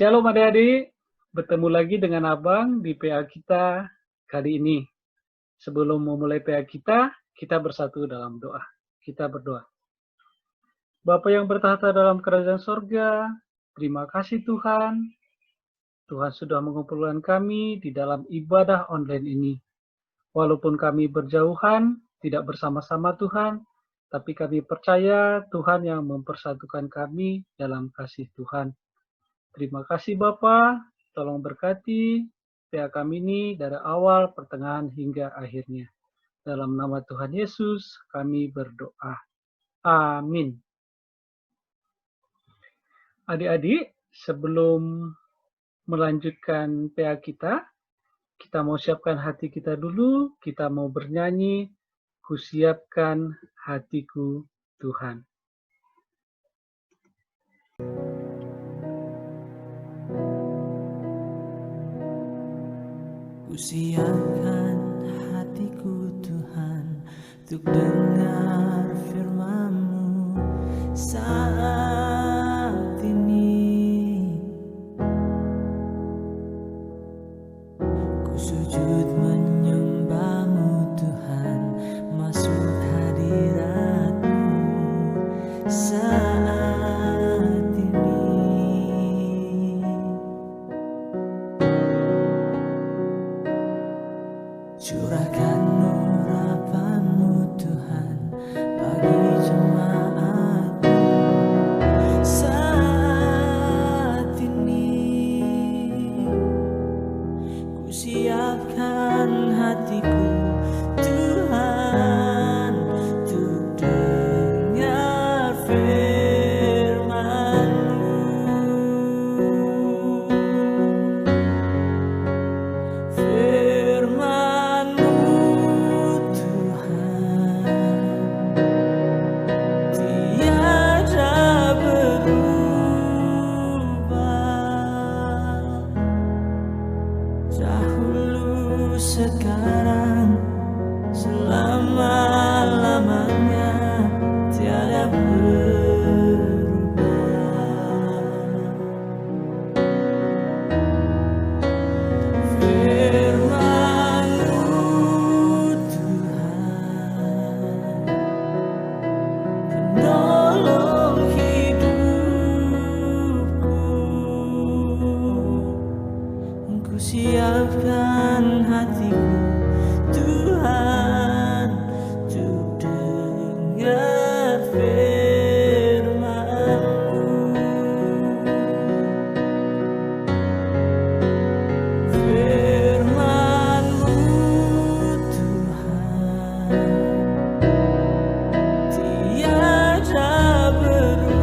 Shalom adik-adik, bertemu lagi dengan Abang di PA kita kali ini. Sebelum memulai PA kita bersatu dalam doa. Kita berdoa. Bapa yang bertahta dalam kerajaan sorga, terima kasih Tuhan. Tuhan sudah mengumpulkan kami di dalam ibadah online ini. Walaupun kami berjauhan, tidak bersama-sama Tuhan, tapi kami percaya Tuhan yang mempersatukan kami dalam kasih Tuhan. Terima kasih Bapa, tolong berkati PA kami ini dari awal, pertengahan, hingga akhirnya. Dalam nama Tuhan Yesus kami berdoa. Amin. Adik-adik, sebelum melanjutkan PA kita mau siapkan hati kita dulu, kita mau bernyanyi, Kusiapkan hatiku Tuhan. Kusiapkan hatiku Tuhan untuk dengar firman-Mu saat ini. Ku sujud menyembah-Mu Tuhan, masuk hadirat-Mu saat ini. Curahkan urapan-Mu Tuhan bagi jemaat-Mu saat ini. Ku siapkan hatiku Tuhan untuk dengar firman-Mu. Firman-Mu Tuhan tiada berubah, dahulu sekarang selama-lamanya tiada berubah. Firman-Mu Tuhan penolong hidupku. Ku siapkan hatiku Tuhan untuk dengar firman-Mu. Firman-Mu Tuhan tiada berubah,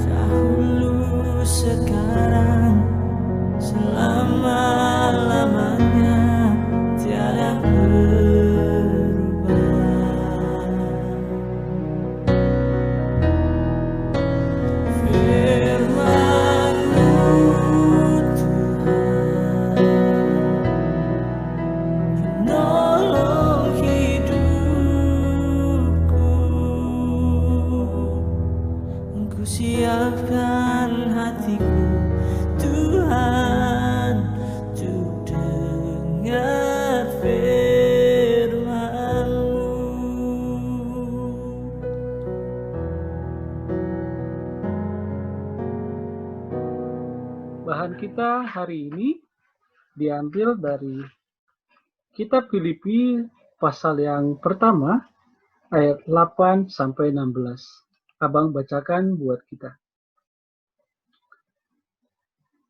dahulu sekarang selama-lamanya tiada berubah. Firman-Mu Tuhan penolong hidupku. Ku siapkan hatiku Tuhan untuk dengar firman-Mu. Bahan kita hari ini diambil dari Kitab Filipi pasal yang pertama ayat 8 sampai 16. Abang bacakan buat kita.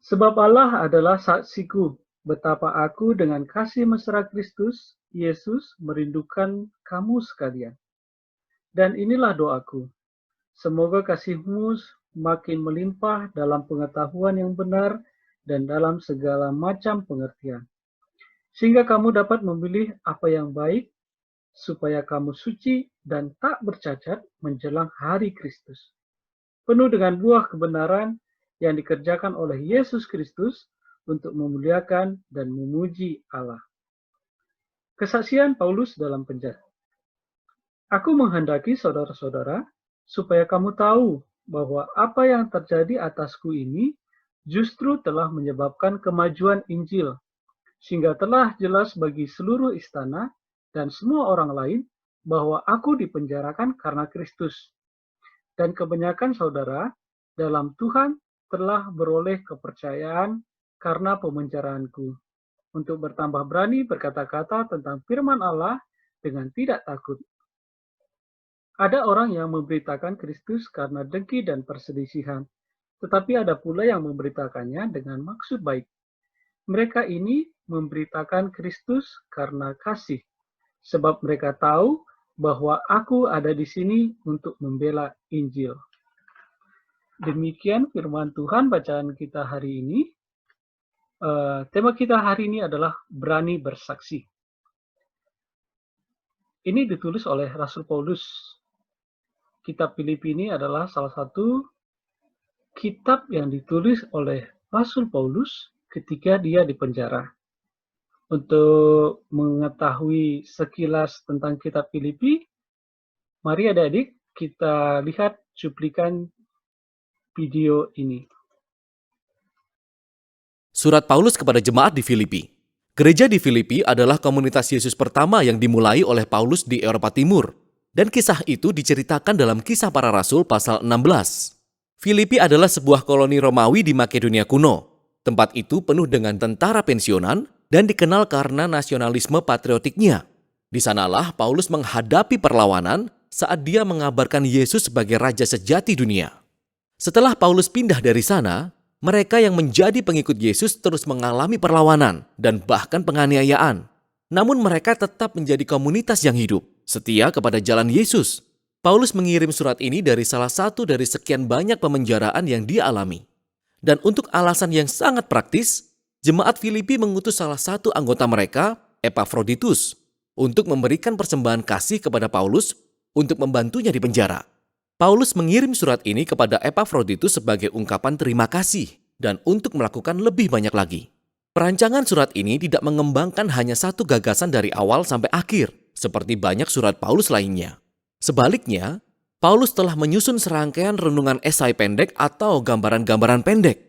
Sebab Allah adalah saksiku betapa aku dengan kasih mesra Kristus Yesus merindukan kamu sekalian. Dan inilah doaku, semoga kasih-Mu makin melimpah dalam pengetahuan yang benar dan dalam segala macam pengertian, sehingga kamu dapat memilih apa yang baik, supaya kamu suci dan tak bercacat menjelang hari Kristus, penuh dengan buah kebenaran yang dikerjakan oleh Yesus Kristus untuk memuliakan dan memuji Allah. Kesaksian Paulus dalam penjara. Aku menghendaki saudara-saudara supaya kamu tahu bahwa apa yang terjadi atasku ini justru telah menyebabkan kemajuan Injil, sehingga telah jelas bagi seluruh istana dan semua orang lain bahwa aku dipenjarakan karena Kristus. Dan kebanyakan saudara dalam Tuhan telah beroleh kepercayaan karena pemenjaraanku, untuk bertambah berani berkata-kata tentang firman Allah dengan tidak takut. Ada orang yang memberitakan Kristus karena dengki dan perselisihan, tetapi ada pula yang memberitakannya dengan maksud baik. Mereka ini memberitakan Kristus karena kasih, sebab mereka tahu bahwa aku ada di sini untuk membela Injil. Demikian firman Tuhan bacaan kita hari ini. Tema kita hari ini adalah berani bersaksi. Ini ditulis oleh Rasul Paulus. Kitab Filipi ini adalah salah satu kitab yang ditulis oleh Rasul Paulus ketika dia di penjara. Untuk mengetahui sekilas tentang kitab Filipi, mari adik-adik kita lihat cuplikan video ini. Surat Paulus kepada jemaat di Filipi. Gereja di Filipi adalah komunitas Yesus pertama yang dimulai oleh Paulus di Eropa Timur. Dan kisah itu diceritakan dalam Kisah Para Rasul pasal 16. Filipi adalah sebuah koloni Romawi di Makedonia kuno. Tempat itu penuh dengan tentara pensiunan dan dikenal karena nasionalisme patriotiknya. Di sanalah Paulus menghadapi perlawanan saat dia mengabarkan Yesus sebagai Raja sejati dunia. Setelah Paulus pindah dari sana, mereka yang menjadi pengikut Yesus terus mengalami perlawanan dan bahkan penganiayaan. Namun mereka tetap menjadi komunitas yang hidup, setia kepada jalan Yesus. Paulus mengirim surat ini dari salah satu dari sekian banyak pemenjaraan yang dia alami. Dan untuk alasan yang sangat praktis, jemaat Filipi mengutus salah satu anggota mereka, Epafroditus, untuk memberikan persembahan kasih kepada Paulus untuk membantunya di penjara. Paulus mengirim surat ini kepada Epafroditus sebagai ungkapan terima kasih dan untuk melakukan lebih banyak lagi. Perancangan surat ini tidak mengembangkan hanya satu gagasan dari awal sampai akhir, seperti banyak surat Paulus lainnya. Sebaliknya, Paulus telah menyusun serangkaian renungan esai pendek atau gambaran-gambaran pendek.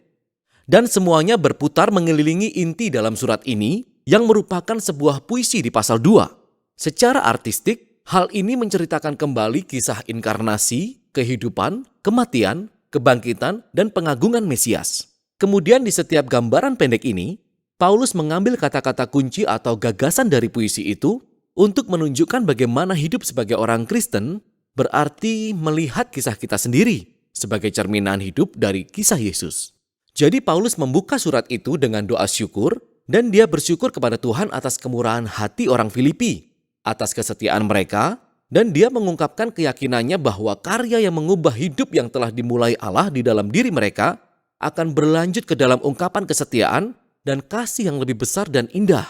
Dan semuanya berputar mengelilingi inti dalam surat ini yang merupakan sebuah puisi di pasal 2. Secara artistik, hal ini menceritakan kembali kisah inkarnasi, kehidupan, kematian, kebangkitan, dan pengagungan Mesias. Kemudian di setiap gambaran pendek ini, Paulus mengambil kata-kata kunci atau gagasan dari puisi itu untuk menunjukkan bagaimana hidup sebagai orang Kristen berarti melihat kisah kita sendiri sebagai cerminan hidup dari kisah Yesus. Jadi Paulus membuka surat itu dengan doa syukur dan dia bersyukur kepada Tuhan atas kemurahan hati orang Filipi, atas kesetiaan mereka, dan dia mengungkapkan keyakinannya bahwa karya yang mengubah hidup yang telah dimulai Allah di dalam diri mereka akan berlanjut ke dalam ungkapan kesetiaan dan kasih yang lebih besar dan indah.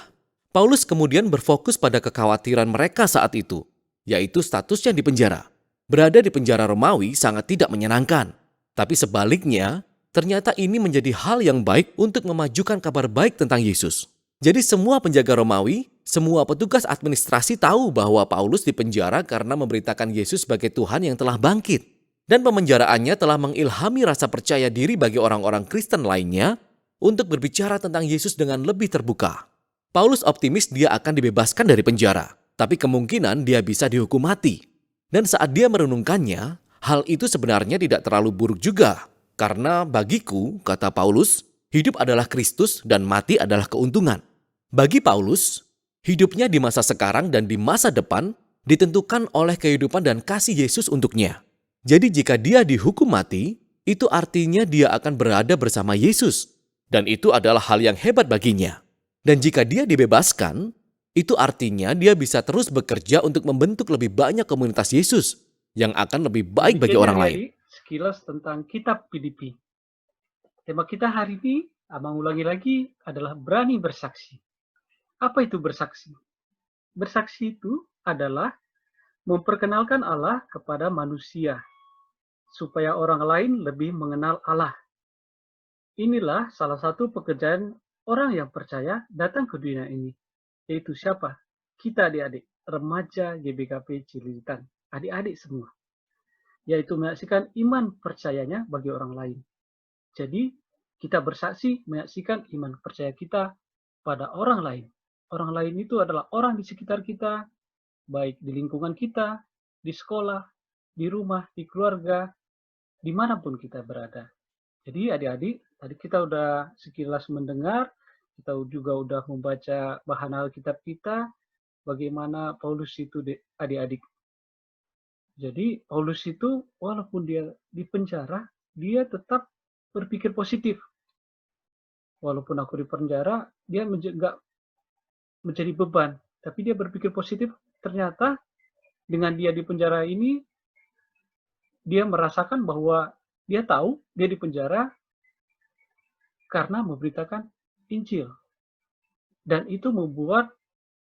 Paulus kemudian berfokus pada kekhawatiran mereka saat itu, yaitu statusnya di penjara. Berada di penjara Romawi sangat tidak menyenangkan. Tapi sebaliknya, ternyata ini menjadi hal yang baik untuk memajukan kabar baik tentang Yesus. Jadi semua penjaga Romawi, semua petugas administrasi tahu bahwa Paulus dipenjara karena memberitakan Yesus sebagai Tuhan yang telah bangkit. Dan pemenjaraannya telah mengilhami rasa percaya diri bagi orang-orang Kristen lainnya untuk berbicara tentang Yesus dengan lebih terbuka. Paulus optimis dia akan dibebaskan dari penjara, tapi kemungkinan dia bisa dihukum mati. Dan saat dia merenungkannya, hal itu sebenarnya tidak terlalu buruk juga. Karena bagiku, kata Paulus, hidup adalah Kristus dan mati adalah keuntungan. Bagi Paulus, hidupnya di masa sekarang dan di masa depan ditentukan oleh kehidupan dan kasih Yesus untuknya. Jadi jika dia dihukum mati, itu artinya dia akan berada bersama Yesus. Dan itu adalah hal yang hebat baginya. Dan jika dia dibebaskan, itu artinya dia bisa terus bekerja untuk membentuk lebih banyak komunitas Yesus yang akan lebih baik bagi orang lain. Sekilas tentang kitab Filipi. Tema kita hari ini, abang ulangi lagi, adalah berani bersaksi. Apa itu bersaksi? Bersaksi itu adalah memperkenalkan Allah kepada manusia, supaya orang lain lebih mengenal Allah. Inilah salah satu pekerjaan orang yang percaya datang ke dunia ini, yaitu siapa? Kita adik-adik, remaja GBKP Cililitan, adik-adik semua. yaitu menyaksikan iman percayanya bagi orang lain. Jadi, kita bersaksi menyaksikan iman percaya kita pada orang lain. Orang lain itu adalah orang di sekitar kita, baik di lingkungan kita, di sekolah, di rumah, di keluarga, dimanapun kita berada. Jadi adik-adik, tadi kita udah sekilas mendengar, kita juga udah membaca bahan Alkitab kita, bagaimana Paulus itu adik-adik. Jadi Paulus itu walaupun dia di penjara, dia tetap berpikir positif. Walaupun aku di penjara, dia nggak menjadi beban, tapi dia berpikir positif. Ternyata dengan dia di penjara ini, dia merasakan bahwa dia tahu dia di penjara karena memberitakan Injil. Dan itu membuat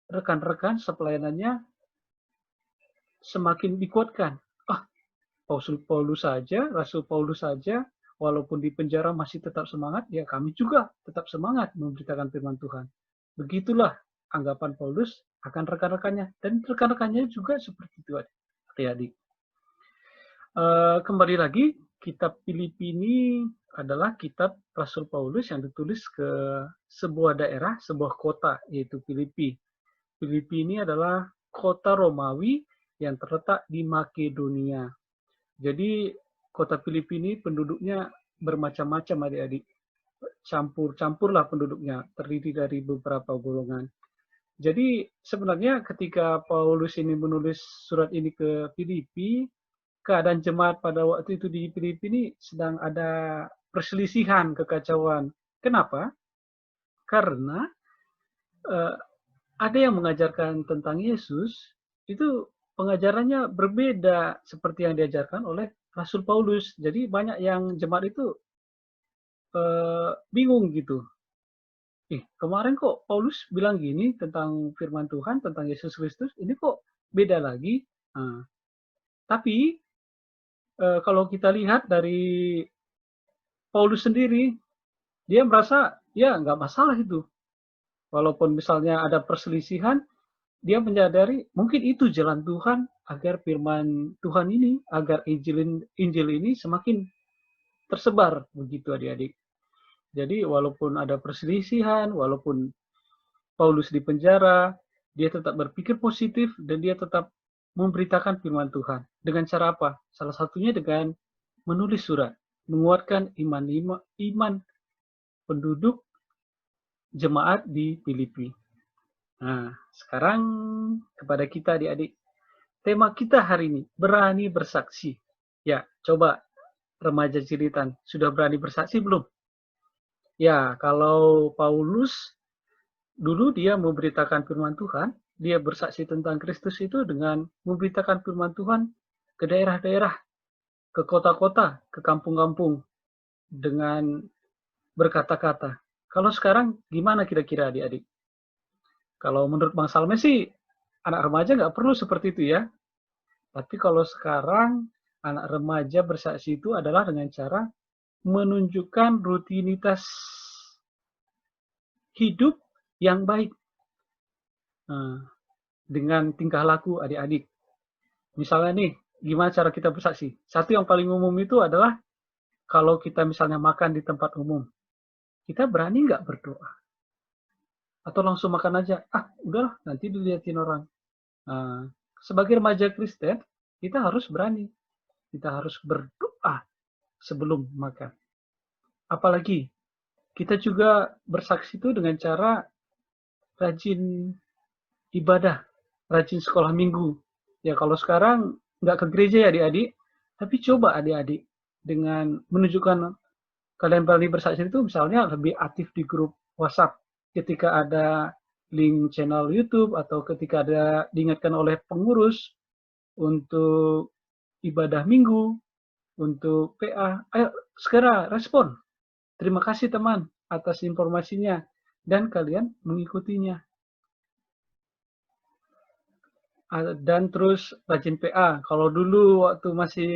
rekan-rekan sepelayanannya semakin dikuatkan. Paulus saja, Rasul Paulus saja, walaupun di penjara masih tetap semangat, ya kami juga tetap semangat memberitakan firman Tuhan. Begitulah anggapan Paulus akan rekan-rekannya. Dan rekan-rekannya juga seperti itu, adik-adik. Kembali lagi, kitab Filipi ini adalah kitab Rasul Paulus yang ditulis ke sebuah daerah, sebuah kota, yaitu Filipi. Filipi ini adalah kota Romawi yang terletak di Makedonia. Jadi kota Filipi ini penduduknya bermacam-macam adik-adik. Campur-campurlah penduduknya, terdiri dari beberapa golongan. Jadi sebenarnya ketika Paulus ini menulis surat ini ke Filipi, keadaan jemaat pada waktu itu di Filipi ini sedang ada perselisihan, kekacauan. Kenapa? Karena ada yang mengajarkan tentang Yesus, itu pengajarannya berbeda seperti yang diajarkan oleh Rasul Paulus. Jadi banyak yang jemaat itu bingung gitu. Kemarin kok Paulus bilang gini tentang firman Tuhan, tentang Yesus Kristus, ini kok beda lagi. Tapi kalau kita lihat dari Paulus sendiri, dia merasa ya nggak masalah itu. Walaupun misalnya ada perselisihan, dia menyadari mungkin itu jalan Tuhan agar firman Tuhan ini, agar Injil ini semakin tersebar, begitu adik-adik. Jadi walaupun ada perselisihan, walaupun Paulus di penjara, dia tetap berpikir positif dan dia tetap memberitakan firman Tuhan. Dengan cara apa? Salah satunya dengan menulis surat, menguatkan iman penduduk jemaat di Filipi. Nah, sekarang kepada kita adik-adik, tema kita hari ini, berani bersaksi. Ya, coba remaja Ciritan, sudah berani bersaksi belum? Ya, kalau Paulus, dulu dia memberitakan firman Tuhan, dia bersaksi tentang Kristus itu dengan memberitakan firman Tuhan ke daerah-daerah, ke kota-kota, ke kampung-kampung, dengan berkata-kata. Kalau sekarang gimana kira-kira adik-adik? Kalau menurut Bang Salme sih, anak remaja nggak perlu seperti itu ya. Tapi kalau sekarang, anak remaja bersaksi itu adalah dengan cara menunjukkan rutinitas hidup yang baik. Dengan tingkah laku adik-adik. Misalnya nih, gimana cara kita bersaksi? Satu yang paling umum itu adalah, kalau kita misalnya makan di tempat umum, kita berani nggak berdoa? Atau langsung makan aja, udahlah nanti dilihatin orang. Sebagai remaja Kristen, kita harus berani. Kita harus berdoa sebelum makan. Apalagi, kita juga bersaksi itu dengan cara rajin ibadah, rajin sekolah minggu. Ya kalau sekarang nggak ke gereja ya adik-adik, tapi coba adik-adik dengan menunjukkan kalian berani bersaksi itu, misalnya lebih aktif di grup WhatsApp. Ketika ada link channel YouTube atau ketika ada diingatkan oleh pengurus untuk ibadah minggu, untuk PA, ayo segera respon. Terima kasih teman atas informasinya dan kalian mengikutinya. Dan terus rajin PA. Kalau dulu waktu masih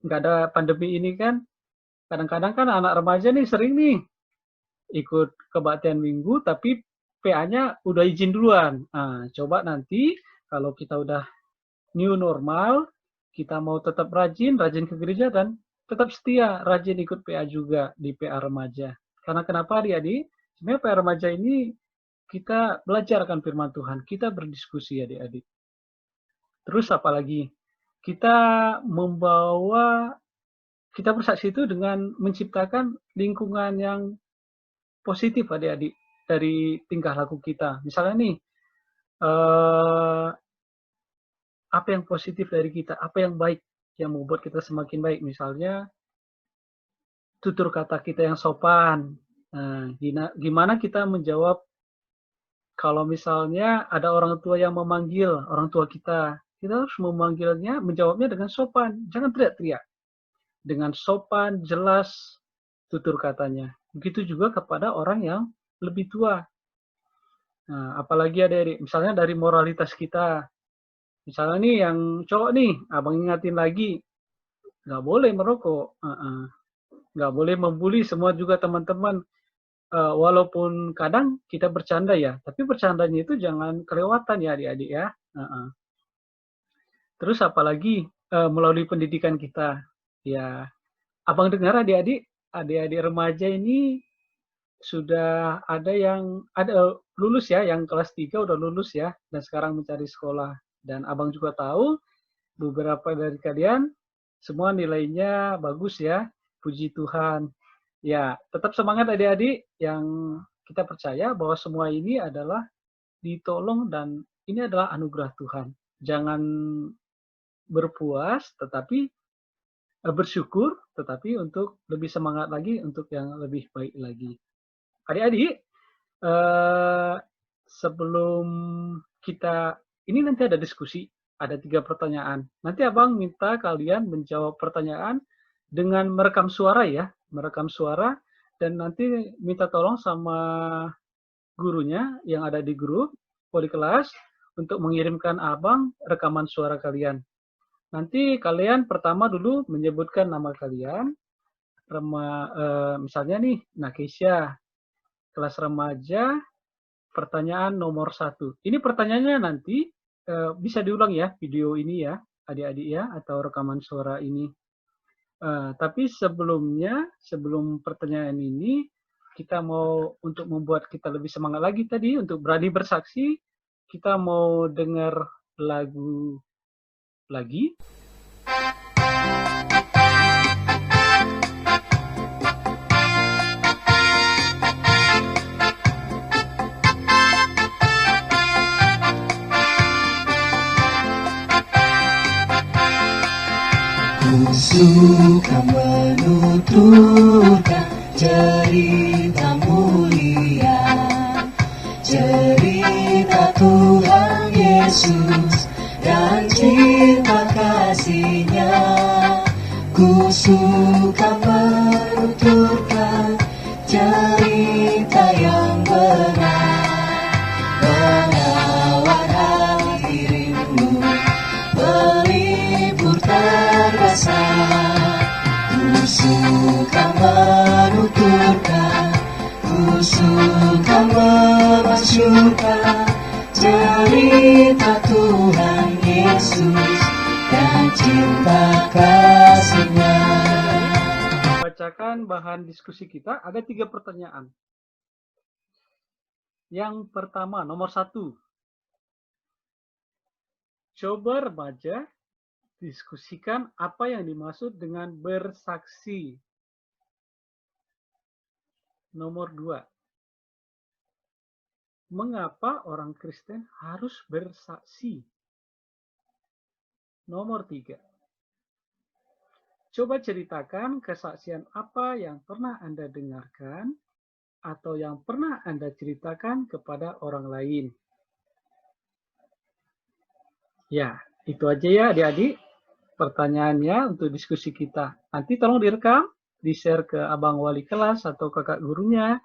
nggak ada pandemi ini kan, kadang-kadang kan anak remaja nih sering nih ikut kebaktian minggu, tapi PA-nya udah izin duluan. Coba nanti kalau kita udah new normal, kita mau tetap rajin ke gereja dan tetap setia, rajin ikut PA juga di PA remaja. Karena kenapa adik-adik? Sebenarnya PA remaja ini kita belajar akan firman Tuhan, kita berdiskusi adik-adik. Terus apalagi? Kita bersaksi itu dengan menciptakan lingkungan yang positif adik-adik dari tingkah laku kita. Misalnya nih, apa yang positif dari kita, apa yang baik, yang membuat kita semakin baik. Misalnya, tutur kata kita yang sopan. Nah, gimana kita menjawab kalau misalnya ada orang tua yang memanggil orang tua kita harus menjawabnya dengan sopan, jangan teriak-teriak. Dengan sopan, jelas tutur katanya. Begitu juga kepada orang yang lebih tua. Nah, apalagi adik-adik, misalnya dari moralitas kita. Misalnya nih yang cowok nih, abang ingatin lagi, nggak boleh merokok, nggak boleh membuli semua juga teman-teman. Walaupun kadang kita bercanda ya, tapi bercandanya itu jangan kelewatan ya adik-adik ya. Terus apalagi melalui pendidikan kita, ya abang dengar adik-adik remaja ini sudah ada yang lulus ya, yang kelas 3 udah lulus ya, dan sekarang mencari sekolah. Dan abang juga tahu beberapa dari kalian semua nilainya bagus ya, puji Tuhan. Ya, tetap semangat adik-adik yang kita percaya bahwa semua ini adalah ditolong dan ini adalah anugerah Tuhan. Jangan berpuas, tetapi bersyukur, tetapi untuk lebih semangat lagi, untuk yang lebih baik lagi. Adik-adik, sebelum kita, ini nanti ada diskusi, ada 3 pertanyaan. Nanti abang minta kalian menjawab pertanyaan dengan merekam suara ya, merekam suara, dan nanti minta tolong sama gurunya yang ada di grup Poli kelas untuk mengirimkan abang rekaman suara kalian. Nanti kalian pertama dulu menyebutkan nama kalian, misalnya nih, Nakisha, kelas remaja, pertanyaan nomor 1. Ini pertanyaannya nanti bisa diulang ya, video ini ya, adik-adik ya, atau rekaman suara ini. Tapi sebelum pertanyaan ini, kita mau untuk membuat kita lebih semangat lagi tadi, untuk berani bersaksi, kita mau dengar lagu lagi. Suka menuturkan cerita mulia, cerita Tuhan Yesus dan cinta kasih-Nya. Ku suka menuturkan cerita yang benar, menawan hati dirimu, pelipur terbesar. Ku suka menuturkan, ku suka memasyurkan cerita Tuhan Yesus dan cinta kasih-Nya. Bacakan bahan diskusi kita, ada 3 pertanyaan. Yang pertama, nomor 1. Coba remaja diskusikan apa yang dimaksud dengan bersaksi. Nomor 2. Mengapa orang Kristen harus bersaksi? Nomor 3. Coba ceritakan kesaksian apa yang pernah Anda dengarkan atau yang pernah Anda ceritakan kepada orang lain. Ya, itu aja ya adik-adik pertanyaannya untuk diskusi kita. Nanti tolong direkam, di-share ke abang wali kelas atau kakak gurunya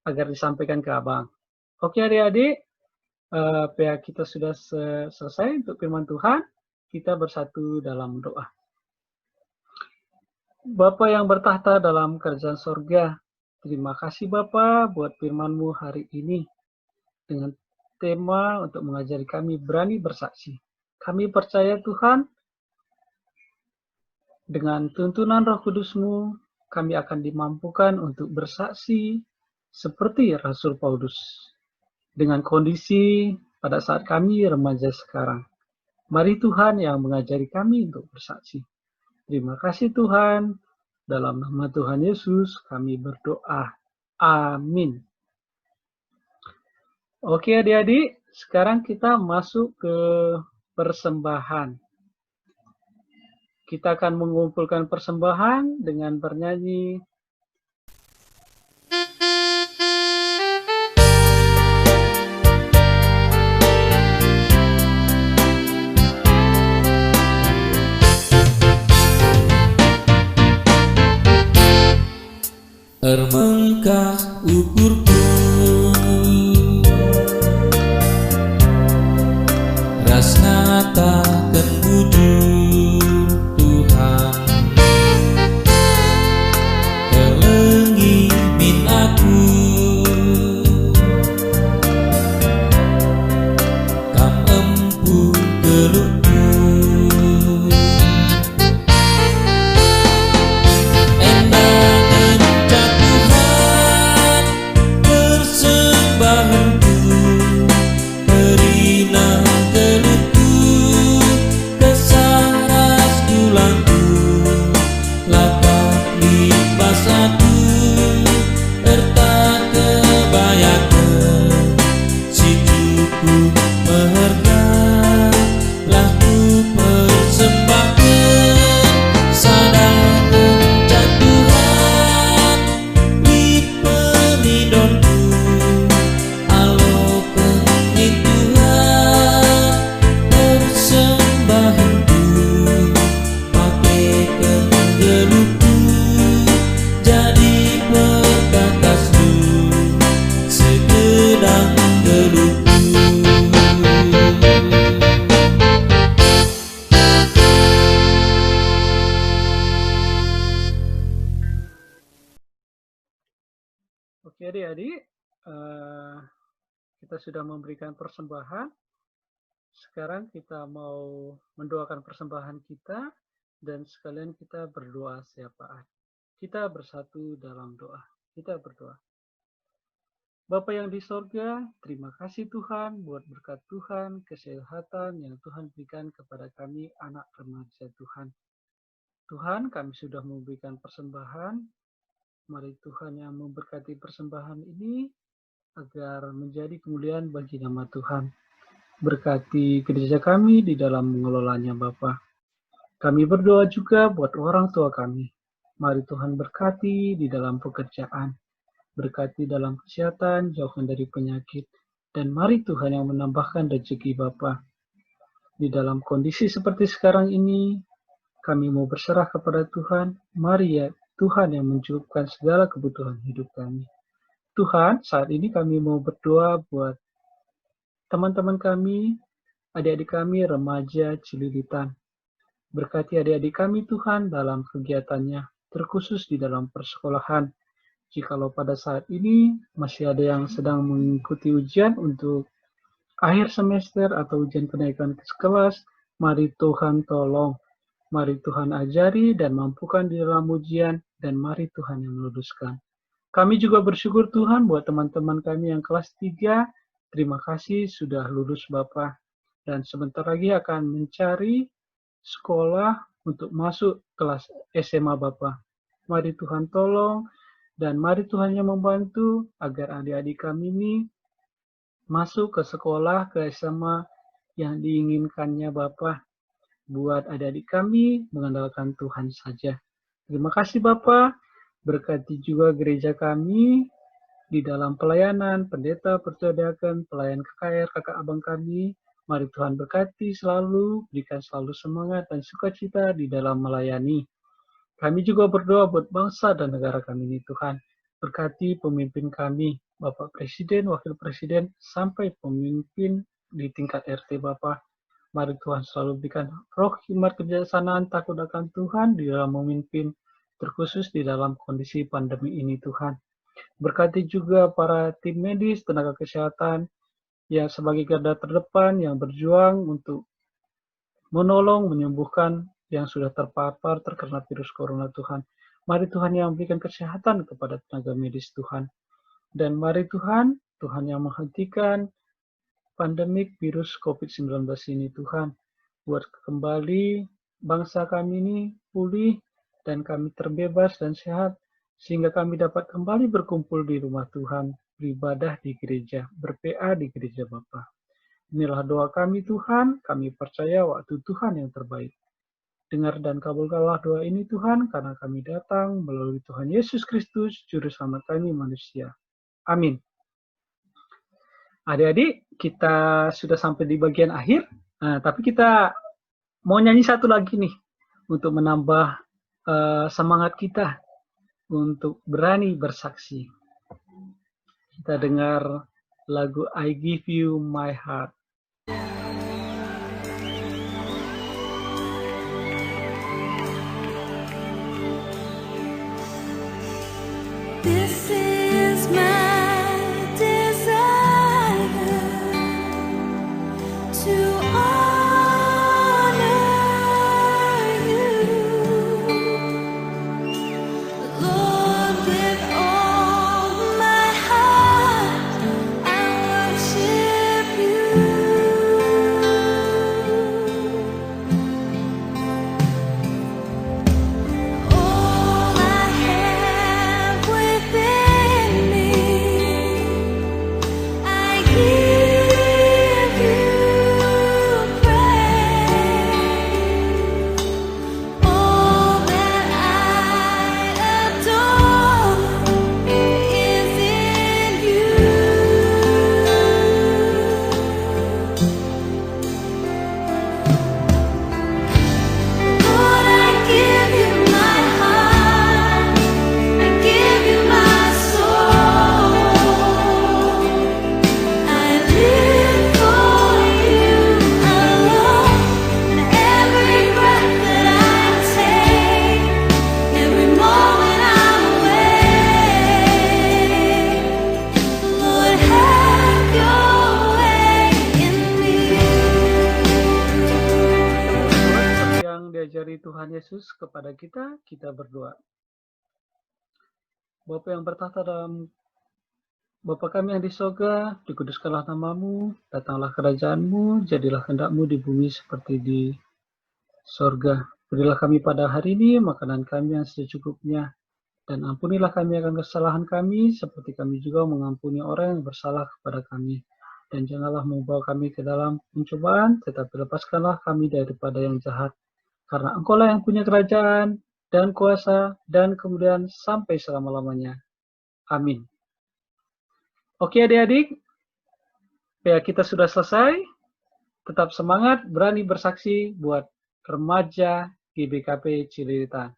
agar disampaikan ke abang. Oke adik-adik, PA kita sudah selesai untuk firman Tuhan. Kita bersatu dalam doa. Bapa yang bertahta dalam kerajaan sorga, terima kasih Bapa buat firman-Mu hari ini dengan tema untuk mengajari kami berani bersaksi. Kami percaya Tuhan, Dengan tuntunan Roh Kudus-Mu, kami akan dimampukan untuk bersaksi seperti Rasul Paulus dengan kondisi pada saat kami remaja sekarang. Mari Tuhan yang mengajari kami untuk bersaksi. Terima kasih Tuhan. Dalam nama Tuhan Yesus kami berdoa. Amin. Oke adik-adik, sekarang kita masuk ke persembahan. Kita akan mengumpulkan persembahan dengan bernyanyi Ermengkah ukurku, rasna takkan bujur Tuhan, terlenggi min aku, kam empu geluhku. Oke adik-adik, kita sudah memberikan persembahan. Sekarang kita mau mendoakan persembahan kita dan sekalian kita berdoa siapaan. Kita bersatu dalam doa. Kita berdoa. Bapa yang di sorga, terima kasih Tuhan buat berkat Tuhan, kesehatan yang Tuhan berikan kepada kami anak remaja Tuhan. Tuhan, kami sudah memberikan persembahan. Mari Tuhan yang memberkati persembahan ini agar menjadi kemuliaan bagi nama Tuhan. Berkati gereja kami di dalam mengelolanya Bapa. Kami berdoa juga buat orang tua kami. Mari Tuhan berkati di dalam pekerjaan. Berkati dalam kesehatan, jauhkan dari penyakit. Dan mari Tuhan yang menambahkan rezeki Bapa. Di dalam kondisi seperti sekarang ini, kami mau berserah kepada Tuhan. Mari ya Tuhan yang mencukupkan segala kebutuhan hidup kami. Tuhan, saat ini kami mau berdoa buat teman-teman kami, adik-adik kami, remaja Cililitan. Berkati adik-adik kami Tuhan dalam kegiatannya, terkhusus di dalam persekolahan. Jikalau pada saat ini masih ada yang sedang mengikuti ujian untuk akhir semester atau ujian kenaikan kelas, mari Tuhan tolong. Mari Tuhan ajari dan mampukan di dalam ujian, dan mari Tuhan yang meluluskan. Kami juga bersyukur Tuhan buat teman-teman kami yang kelas 3, terima kasih sudah lulus Bapak. Dan sebentar lagi akan mencari sekolah untuk masuk kelas SMA Bapak. Mari Tuhan tolong, dan mari Tuhan yang membantu agar adik-adik kami ini masuk ke sekolah, ke SMA yang diinginkannya Bapak. Buat adik-adik kami mengandalkan Tuhan saja. Terima kasih Bapak, berkati juga gereja kami di dalam pelayanan, pendeta, pertudakan, pelayan KKR, kakak abang kami. Mari Tuhan berkati selalu, berikan selalu semangat dan sukacita di dalam melayani. Kami juga berdoa buat bangsa dan negara kami ini Tuhan. Berkati pemimpin kami, Bapak Presiden, Wakil Presiden, sampai pemimpin di tingkat RT Bapak. Mari Tuhan selalu berikan roh hikmat kebijaksanaan takut akan Tuhan di dalam memimpin, terkhusus di dalam kondisi pandemi ini Tuhan. Berkati juga para tim medis, tenaga kesehatan yang sebagai garda terdepan yang berjuang untuk menolong, menyembuhkan yang sudah terpapar terkena virus corona Tuhan. Mari Tuhan yang memberikan kesehatan kepada tenaga medis Tuhan. Dan mari Tuhan, Tuhan yang menghentikan pandemik virus COVID-19 ini Tuhan. Buat kembali bangsa kami ini pulih dan kami terbebas dan sehat. Sehingga kami dapat kembali berkumpul di rumah Tuhan, beribadah di gereja, berPA di gereja Bapa. Inilah doa kami Tuhan, kami percaya waktu Tuhan yang terbaik. Dengar dan kabulkanlah doa ini Tuhan, karena kami datang melalui Tuhan Yesus Kristus, Juru Selamat kami manusia. Amin. Adik-adik, kita sudah sampai di bagian akhir, tapi kita mau nyanyi satu lagi nih, untuk menambah semangat kita, untuk berani bersaksi. Kita dengar lagu I Give You My Heart. This is my desire to honor you, Lord, with all my heart I worship you. All I have within me, I give you praise. All that I adore is in you. Lord, I give you my heart, I give you my soul. I live for you alone, and every breath that I take, every moment I'm awake. Lord, have your way in me. Seperti yang diajari Tuhan Yesus kepada kita, kita berdoa. Bapa yang bertahta dalam Bapa kami yang di sorga, dikuduskanlah namamu, datanglah kerajaanmu, jadilah kehendak-mu di bumi seperti di sorga. Berilah kami pada hari ini makanan kami yang secukupnya, dan ampunilah kami akan kesalahan kami, seperti kami juga mengampuni orang yang bersalah kepada kami. Dan janganlah membawa kami ke dalam pencobaan, tetapi lepaskanlah kami daripada yang jahat. Karena Engkaulah yang punya kerajaan, dan kuasa, dan kemudian sampai selama-lamanya. Amin. Oke adik-adik, ya kita sudah selesai. Tetap semangat, berani bersaksi buat remaja GBKP Cililitan.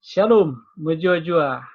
Shalom, mujua-jua.